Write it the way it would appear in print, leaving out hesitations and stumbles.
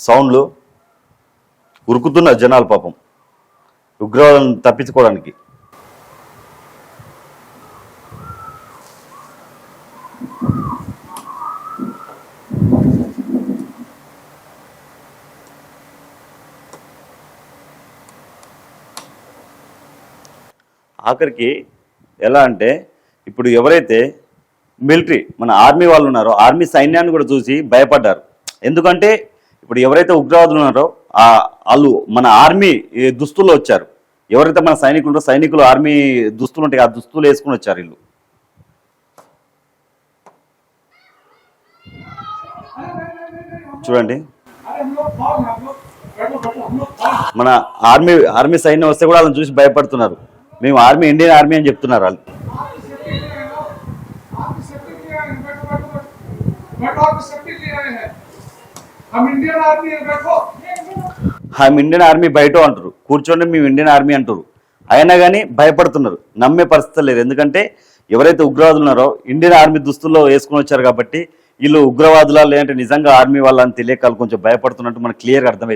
సౌండ్లు ఉరుకుతున్నారు జనాలు పాపం ఉగ్రవాదులను తప్పించుకోవడానికి. ఆఖరికి ఎలా అంటే ఇప్పుడు ఎవరైతే మిలిటరీ మన ఆర్మీ వాళ్ళు ఉన్నారో ఆర్మీ సైన్యాన్ని కూడా చూసి భయపడ్డారు. ఎందుకంటే ఇప్పుడు ఎవరైతే ఉగ్రవాదులు ఉన్నారో వాళ్ళు మన ఆర్మీ దుస్తుల్లో వచ్చారు. ఎవరైతే మన సైనికులు ఆర్మీ దుస్తులు ఉంటాయి ఆ దుస్తులు వేసుకుని వచ్చారు వీళ్ళు. చూడండి మన ఆర్మీ సైన్యం వస్తే కూడా వాళ్ళని చూసి భయపడుతున్నారు. మేము ఇండియన్ ఆర్మీ అని చెప్తున్నారు వాళ్ళు. ఇండియన్ ఆర్మీ బయట అంటారు, కూర్చోండి మేము ఇండియన్ ఆర్మీ అంటారు. అయినా కానీ భయపడుతున్నారు, నమ్మే పరిస్థితి లేదు. ఎందుకంటే ఎవరైతే ఉగ్రవాదులు ఉన్నారో ఇండియన్ ఆర్మీ దుస్తుల్లో వేసుకుని వచ్చారు కాబట్టి వీళ్ళు ఉగ్రవాదులా లేదంటే నిజంగా ఆర్మీ వాళ్ళని తెలియక కొంచెం భయపడుతున్నట్టు మనకు క్లియర్గా అర్థమైంది.